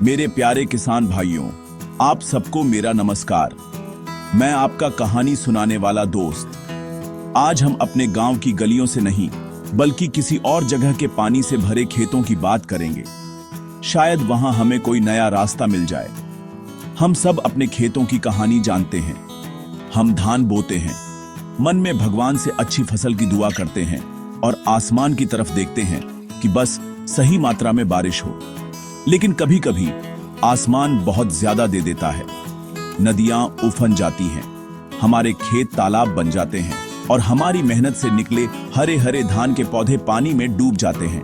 मेरे प्यारे किसान भाइयों, आप सबको मेरा नमस्कार। मैं आपका कहानी सुनाने वाला दोस्त। आज हम अपने गांव की गलियों से नहीं बल्कि किसी और जगह के पानी से भरे खेतों की बात करेंगे। शायद वहां हमें कोई नया रास्ता मिल जाए। हम सब अपने खेतों की कहानी जानते हैं। हम धान बोते हैं, मन में भगवान से अच्छी फसल की दुआ करते हैं और आसमान की तरफ देखते हैं कि बस सही मात्रा में बारिश हो। लेकिन कभी कभी आसमान बहुत ज्यादा दे देता है। नदियां उफन जाती हैं, हमारे खेत तालाब बन जाते हैं और हमारी मेहनत से निकले हरे हरे धान के पौधे पानी में डूब जाते हैं।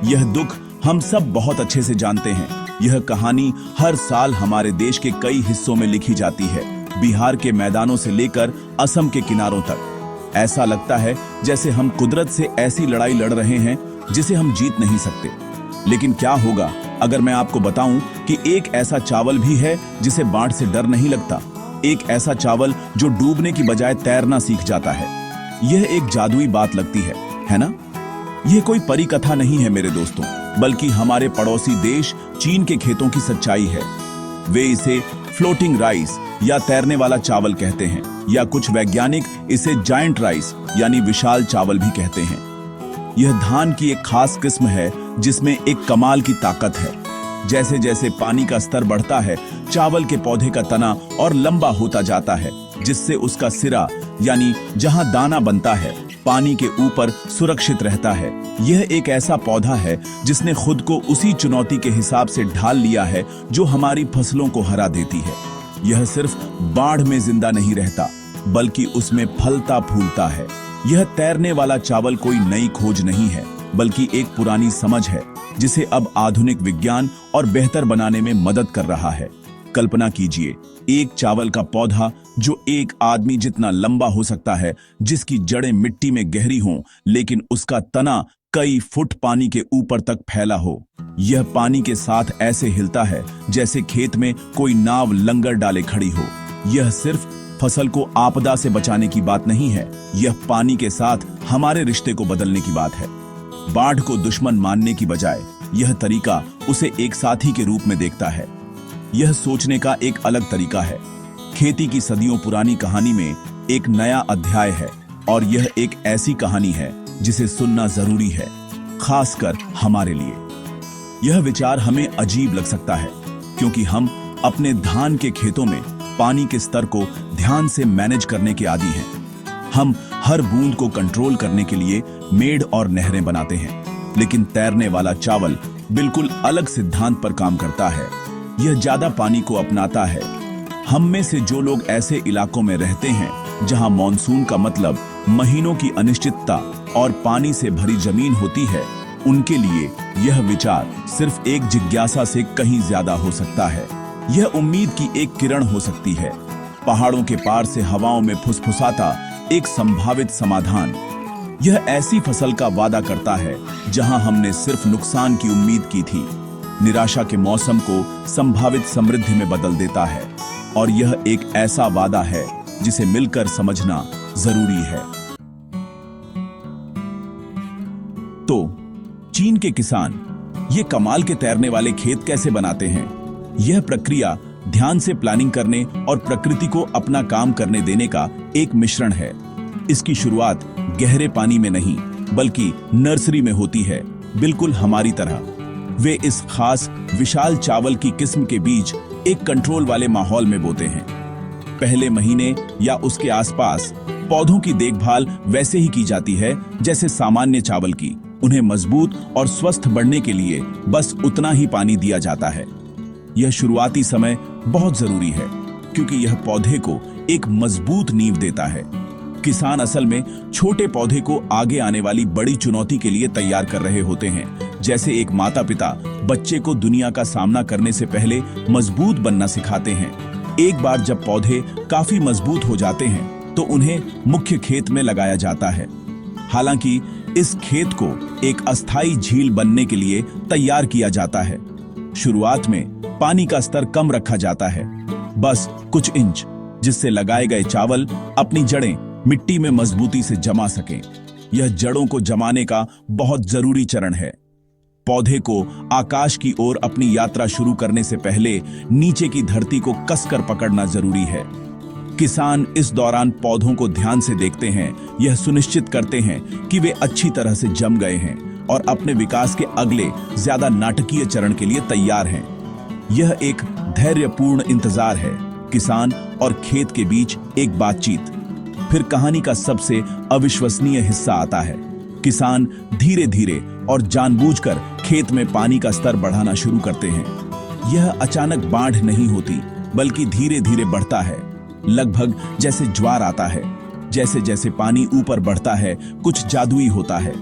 यह दुख हम सब बहुत अच्छे से जानते हैं। यह कहानी हर साल हमारे देश के कई हिस्सों में लिखी जाती है, बिहार के मैदानों से लेकर असम के किनारों तक। ऐसा लगता है जैसे हम कुदरत से ऐसी लड़ाई लड़ रहे हैं जिसे हम जीत नहीं सकते। लेकिन क्या होगा अगर मैं आपको बताऊं कि एक ऐसा चावल भी है जिसे बाढ़ से डर नहीं लगता, एक ऐसा चावल जो डूबने की बजाय तैरना सीख जाता है। यह एक जादुई बात लगती है ना? यह कोई परी कथा नहीं है मेरे दोस्तों, बल्कि हमारे पड़ोसी देश चीन के खेतों की सच्चाई है। वे इसे फ्लोटिंग राइस या तैरने वाला चावल कहते हैं, या कुछ वैज्ञानिक इसे जायंट राइस यानी विशाल चावल भी कहते हैं। यह धान की एक खास किस्म है जिसमें एक कमाल की ताकत है। जैसे जैसे पानी का स्तर बढ़ता है, चावल के पौधे का तना और लंबा होता जाता है, जिससे उसका सिरा यानी जहां दाना बनता है पानी के ऊपर सुरक्षित रहता है। यह एक ऐसा पौधा है जिसने खुद को उसी चुनौती के हिसाब से ढाल लिया है जो हमारी फसलों को हरा देती है। यह सिर्फ बाढ़ में जिंदा नहीं रहता, बल्कि उसमें फलता फूलता है। यह तैरने वाला चावल कोई नई खोज नहीं है, बल्कि एक पुरानी समझ है जिसे अब आधुनिक विज्ञान और बेहतर बनाने में मदद कर रहा है। कल्पना कीजिए, एक चावल का पौधा जो एक आदमी जितना लंबा हो सकता है, जिसकी जड़ें मिट्टी में गहरी हों, लेकिन उसका तना कई फुट पानी के ऊपर तक फैला हो। यह पानी के साथ ऐसे हिलता है जैसे खेत में कोई नाव लंगर डाले खड़ी हो। यह सिर्फ फसल को आपदा से बचाने की बात नहीं है, यह पानी के साथ हमारे रिश्ते को बदलने की बात है। बाढ़ को दुश्मन मानने की बजाय यह तरीका उसे एक साथी के रूप में देखता है। यह सोचने का एक अलग तरीका है। खेती की सदियों पुरानी कहानी में एक नया अध्याय है, और यह एक ऐसी कहानी है जिसे सुनना जरूरी है, खासकर हमारे लिए। यह विचार हमें अजीब लग सकता है, क्योंकि हम अपने धान के खेतों में पानी के स्तर को ध्यान से मैनेज करने के आदी हैं। हम हर बूंद को कंट्रोल करने के लिए मेड़ और नहरें बनाते हैं, लेकिन तैरने वाला चावल बिल्कुल अलग सिद्धांत पर काम करता है। यह ज्यादा पानी को अपनाता है। हम में से जो लोग ऐसे इलाकों में रहते हैं जहां मॉनसून का मतलब महीनों की अनिश्चितता और पानी से भरी जमीन होती है, उनके लिए यह विचार सिर्फ एक जिज्ञासा से कहीं ज्यादा हो सकता है। यह उम्मीद की एक किरण हो सकती है, पहाड़ों के पार से हवाओं में फुसफुसाता एक संभावित समाधान। यह ऐसी फसल का वादा करता है जहां हमने सिर्फ नुकसान की उम्मीद की थी। निराशा के मौसम को संभावित समृद्धि में बदल देता है, और यह एक ऐसा वादा है जिसे मिलकर समझना जरूरी है। तो चीन के किसान ये कमाल के तैरने वाले खेत कैसे बनाते हैं? यह प्रक्रिया ध्यान से प्लानिंग करने और प्रकृति को अपना काम करने देने का एक मिश्रण है। इसकी शुरुआत गहरे पानी में नहीं, बल्कि नर्सरी में होती है, बिल्कुल हमारी तरह। वे इस खास विशाल चावल की किस्म के बीज एक कंट्रोल वाले माहौल में बोते हैं। पहले महीने या उसके आसपास पौधों की देखभाल वैसे ही की जाती है जैसे सामान्य चावल की। उन्हें मजबूत और स्वस्थ बढ़ने के लिए बस उतना ही पानी दिया जाता है। यह शुरुआती समय बहुत जरूरी है, क्योंकि यह पौधे को एक मजबूत नींव देता है। किसान असल में छोटे पौधे को आगे आने वाली बड़ी चुनौती के लिए तैयार कर रहे होते हैं, जैसे एक माता पिता बच्चे को दुनिया का सामना करने से पहले मजबूत बनना सिखाते हैं। एक बार जब पौधे काफी मजबूत हो जाते हैं, तो उन्हें मुख्य खेत में लगाया जाता है। हालांकि इस खेत को एक अस्थायी झील बनने के लिए तैयार किया जाता है। शुरुआत में पानी का स्तर कम रखा जाता है, बस कुछ इंच, जिससे लगाए गए चावल अपनी जड़ें मिट्टी में मजबूती से जमा सकें। यह जड़ों को जमाने का बहुत जरूरी चरण है। पौधे को आकाश की ओर अपनी यात्रा शुरू करने से पहले नीचे की धरती को कसकर पकड़ना जरूरी है। किसान इस दौरान पौधों को ध्यान से देखते हैं, यह सुनिश्चित करते हैं कि वे अच्छी तरह से जम गए हैं और अपने विकास के अगले ज्यादा नाटकीय चरण के लिए तैयार हैं। यह एक धैर्यपूर्ण इंतजार है, किसान और खेत के बीच एक बातचीत। फिर कहानी का सबसे अविश्वसनीय हिस्सा आता है। किसान धीरे धीरे और जानबूझकर खेत में पानी का स्तर बढ़ाना शुरू करते हैं। यह अचानक बाढ़ नहीं होती, बल्कि धीरे धीरे बढ़ता है, लगभग जैसे ज्वार आता है। जैसे जैसे पानी ऊपर बढ़ता है, कुछ जादुई होता है।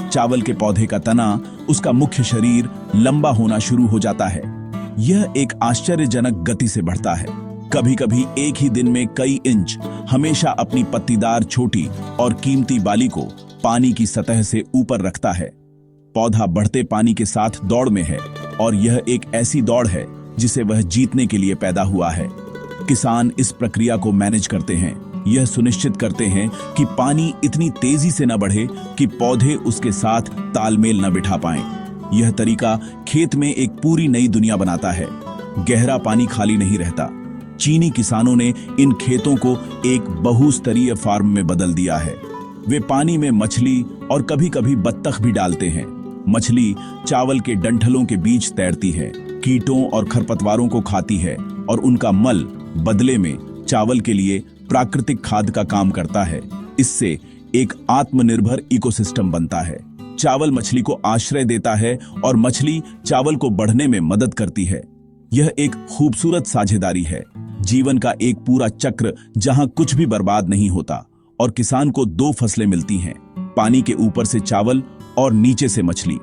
चावल के पौधे का तना, उसका मुख्य शरीर लंबा होना शुरू हो जाता है। यह एक आश्चर्यजनक गति से बढ़ता है, कभी कभी एक ही दिन में कई इंच, हमेशा अपनी पत्तीदार छोटी और कीमती बाली को पानी की सतह से ऊपर रखता है। पौधा बढ़ते पानी के साथ दौड़ में है, और यह एक ऐसी दौड़ है जिसे वह जीतने के लिए पैदा हुआ है। किसान इस प्रक्रिया को मैनेज करते हैं, यह सुनिश्चित करते हैं कि पानी इतनी तेजी से न बढ़े कि पौधे उसके साथ तालमेल न बिठा पाएं। यह तरीका खेत में एक पूरी नई दुनिया बनाता है। गहरा पानी खाली नहीं रहता। चीनी किसानों ने इन खेतों को एक बहुस्तरीय फार्म में बदल दिया है। वे पानी में मछली और कभी कभी बत्तख भी डालते हैं। मछली चावल के डंठलों के बीच तैरती है, कीटों और खरपतवारों को खाती है, और उनका मल बदले में चावल के लिए प्राकृतिक खाद का काम करता है। इससे एक आत्मनिर्भर इकोसिस्टम बनता है। चावल मछली को आश्रय देता है और मछली चावल को बढ़ने में मदद करती है। यह एक खूबसूरत साझेदारी है, जीवन का एक पूरा चक्र जहां कुछ भी बर्बाद नहीं होता और किसान को दो फसलें मिलती हैं, पानी के ऊपर से चावल और नीचे से मछली।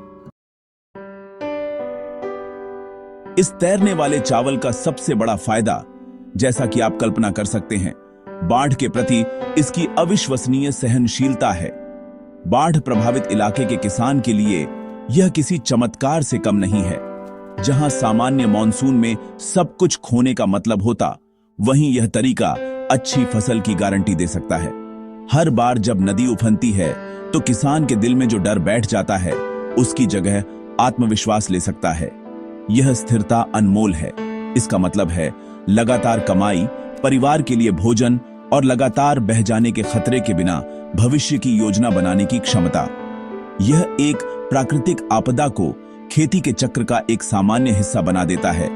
इस तैरने वाले चावल का सबसे बड़ा फायदा, जैसा कि आप कल्पना कर सकते हैं, बाढ़ के प्रति इसकी अविश्वसनीय सहनशीलता है। बाढ़ प्रभावित इलाके के किसान के लिए यह किसी चमत्कार से कम नहीं है। जहां सामान्य मॉनसून में सब कुछ खोने का मतलब होता, वहीं यह तरीका अच्छी फसल की गारंटी दे सकता है। हर बार जब नदी उफनती है तो किसान के दिल में जो डर बैठ जाता है, उसकी जगह आत्मविश्वास ले सकता है। यह स्थिरता अनमोल है। इसका मतलब है लगातार कमाई, परिवार के लिए भोजन और लगातार बह जाने के खतरे के बिना भविष्य की योजना बनाने की क्षमता। यह एक प्राकृतिक आपदा को खेती के चक्र का एक सामान्य हिस्सा बना देता है,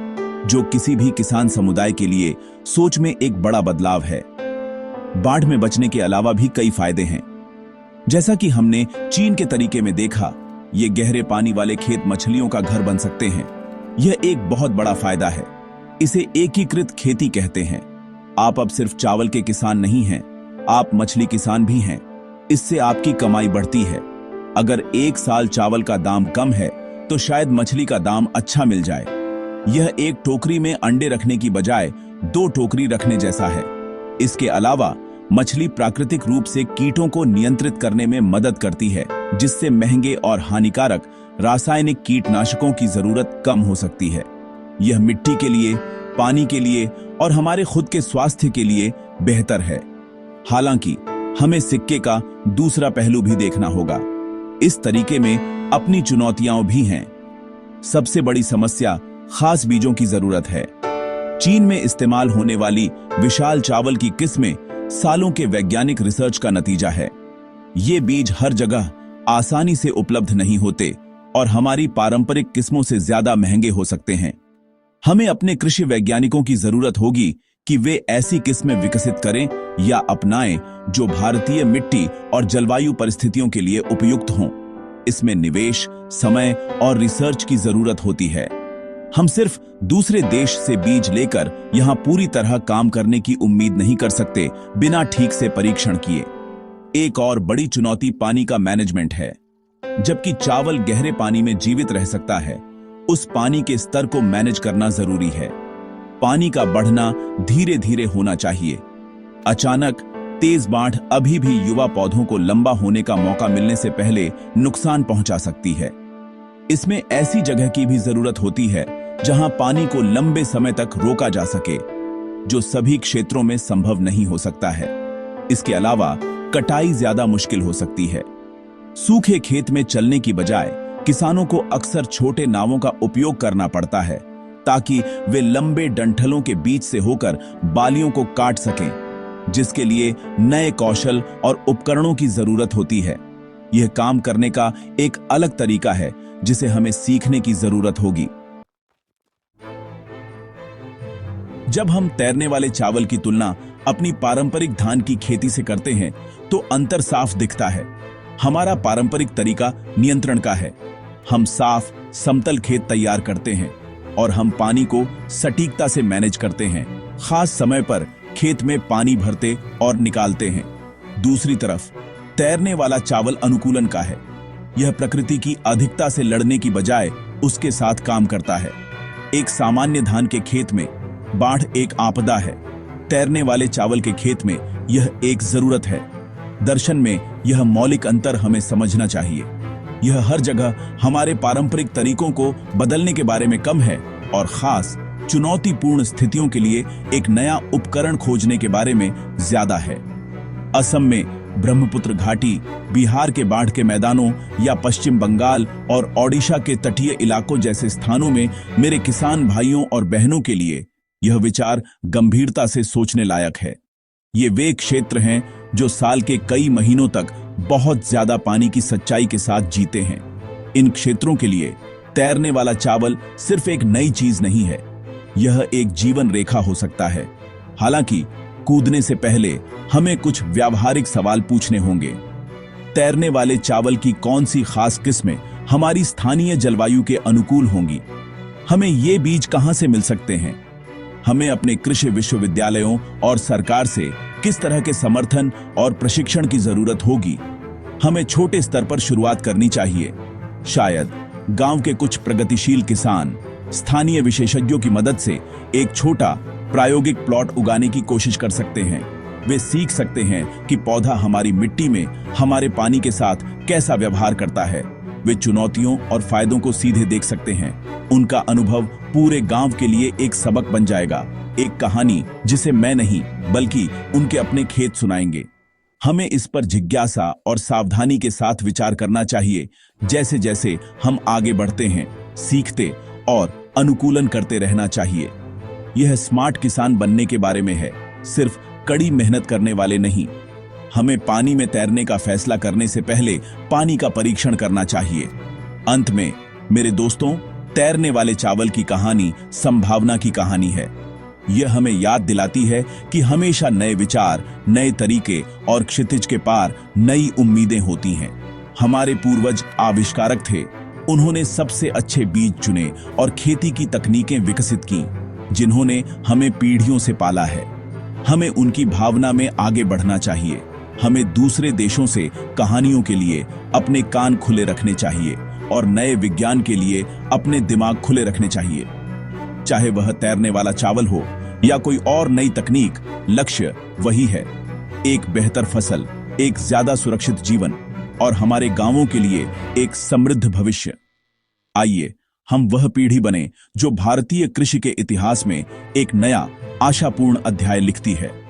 जो किसी भी किसान समुदाय के लिए सोच में एक बड़ा बदलाव है। बाढ़ में बचने के अलावा भी कई फायदे हैं। जैसा कि हमने चीन के तरीके में देखा, ये गहरे पानी वाले खेत मछलियों का घर बन सकते हैं। यह एक बहुत बड़ा फायदा है। इसे एकीकृत खेती कहते हैं। आप अब सिर्फ चावल के किसान नहीं हैं, आप मछली किसान भी हैं। इससे आपकी कमाई बढ़ती है। अगर एक साल चावल का दाम कम है, तो शायद मछली का दाम अच्छा मिल जाए। यह एक टोकरी में अंडे रखने की बजाय 2 टोकरी रखने जैसा है। इसके अलावा मछली प्राकृतिक रूप से कीटों को नियंत्रित करने में मदद करती है, जिससे महंगे और हानिकारक रासायनिक कीटनाशकों की जरूरत कम हो सकती है। यह मिट्टी के लिए, पानी के लिए और हमारे खुद के स्वास्थ्य के लिए बेहतर है। हालांकि हमें सिक्के का दूसरा पहलू भी देखना होगा। इस तरीके में अपनी चुनौतियां भी हैं। सबसे बड़ी समस्या खास बीजों की जरूरत है। चीन में इस्तेमाल होने वाली विशाल चावल की किस्में सालों के वैज्ञानिक रिसर्च का नतीजा है। ये बीज हर जगह आसानी से उपलब्ध नहीं होते और हमारी पारंपरिक किस्मों से ज्यादा महंगे हो सकते हैं। हमें अपने कृषि वैज्ञानिकों की जरूरत होगी कि वे ऐसी किस्में विकसित करें या अपनाएं जो भारतीय मिट्टी और जलवायु परिस्थितियों के लिए उपयुक्त हों। इसमें निवेश, समय और रिसर्च की जरूरत होती है। हम सिर्फ दूसरे देश से बीज लेकर यहां पूरी तरह काम करने की उम्मीद नहीं कर सकते बिना ठीक से परीक्षण किए। एक और बड़ी चुनौती पानी का मैनेजमेंट है। जबकि चावल गहरे पानी में जीवित रह सकता है, उस पानी के स्तर को मैनेज करना जरूरी है। पानी का बढ़ना धीरे धीरे होना चाहिए। अचानक तेज बाढ़ अभी भी युवा पौधों को लंबा होने का मौका मिलने से पहले नुकसान पहुंचा सकती है। इसमें ऐसी जगह की भी जरूरत होती है जहां पानी को लंबे समय तक रोका जा सके, जो सभी क्षेत्रों में संभव नहीं हो सकता है। इसके अलावा कटाई ज्यादा मुश्किल हो सकती है। सूखे खेत में चलने की बजाय किसानों को अक्सर छोटे नावों का उपयोग करना पड़ता है ताकि वे लंबे डंठलों के बीच से होकर बालियों को काट सकें, जिसके लिए नए कौशल और उपकरणों की जरूरत होती है। यह काम करने का एक अलग तरीका है जिसे हमें सीखने की जरूरत होगी। जब हम तैरने वाले चावल की तुलना अपनी पारंपरिक धान की खेती से करते हैं तो अंतर साफ दिखता है। हमारा पारंपरिक तरीका नियंत्रण का है। हम साफ समतल खेत तैयार करते हैं और हम पानी को सटीकता से मैनेज करते हैं, खास समय पर खेत में पानी भरते और निकालते हैं। दूसरी तरफ तैरने वाला चावल अनुकूलन का है। यह प्रकृति की अधिकता से लड़ने की बजाय उसके साथ काम करता है। एक सामान्य धान के खेत में बाढ़ एक आपदा है, तैरने वाले चावल के खेत में यह एक जरूरत है। दर्शन में यह मौलिक अंतर हमें समझना चाहिए। यह हर जगह हमारे पारंपरिक तरीकों को बदलने के बारे में कम है और खास चुनौतीपूर्ण स्थितियों के लिए एक नया उपकरण खोजने के बारे में ज्यादा है। असम में ब्रह्मपुत्र घाटी, बिहार के बाढ़ के मैदानों या पश्चिम बंगाल और ओडिशा के तटीय इलाकों जैसे स्थानों में मेरे किसान भाइयों और बहनों के लिए यह विचार गंभीरता से सोचने लायक है। ये वे क्षेत्र हैं जो साल के कई महीनों तक बहुत ज्यादा पानी की सच्चाई के साथ जीते हैं। इन क्षेत्रों के लिए तैरने वाला चावल सिर्फ एक नई चीज नहीं है, यह एक जीवन रेखा हो सकता है। हालांकि कूदने से पहले हमें कुछ व्यावहारिक सवाल पूछने होंगे। तैरने वाले चावल की कौन सी खास किस्में हमारी स्थानीय जलवायु के अनुकूल होंगी? हमें ये बीज कहां से मिल सकते हैं? हमें अपने कृषि विश्वविद्यालयों और सरकार से किस तरह के समर्थन और प्रशिक्षण की जरूरत होगी? हमें छोटे स्तर पर शुरुआत करनी चाहिए। शायद गांव के कुछ प्रगतिशील किसान स्थानीय विशेषज्ञों की मदद से एक छोटा प्रायोगिक प्लॉट उगाने की कोशिश कर सकते हैं। वे सीख सकते हैं कि पौधा हमारी मिट्टी में हमारे पानी के साथ कैसा व्यवहार करता है। वे चुनौतियों और फायदों को सीधे देख सकते हैं। उनका अनुभव पूरे गांव के लिए एक सबक बन जाएगा, एक कहानी जिसे मैं नहीं बल्कि उनके अपने खेत सुनाएंगे। हमें इस पर जिज्ञासा और सावधानी के साथ विचार करना चाहिए। जैसे जैसे हम आगे बढ़ते हैं, सीखते और अनुकूलन करते रहना चाहिए। यह स्मार्ट किसान बनने के बारे में है, सिर्फ कड़ी मेहनत करने वाले नहीं। हमें पानी में तैरने का फैसला करने से पहले पानी का परीक्षण करना चाहिए। अंत में मेरे दोस्तों, तैरने वाले चावल की कहानी संभावना की कहानी है। यह हमें याद दिलाती है कि हमेशा नए विचार, नए तरीके और क्षितिज के पार नई उम्मीदें होती हैं। हमारे पूर्वज आविष्कारक थे। उन्होंने सबसे अच्छे बीज चुने और खेती की तकनीकें विकसित की, जिन्होंने हमें पीढ़ियों से पाला है। हमें उनकी भावना में आगे बढ़ना चाहिए। हमें दूसरे देशों से कहानियों के लिए अपने कान खुले रखने चाहिए और नए विज्ञान के लिए अपने दिमाग खुले रखने चाहिए। चाहे वह तैरने वाला चावल हो या कोई और नई तकनीक, लक्ष्य वही है, एक बेहतर फसल, एक ज्यादा सुरक्षित जीवन और हमारे गांवों के लिए एक समृद्ध भविष्य। आइए हम वह पीढ़ी बने जो भारतीय कृषि के इतिहास में एक नया आशापूर्ण अध्याय लिखती है।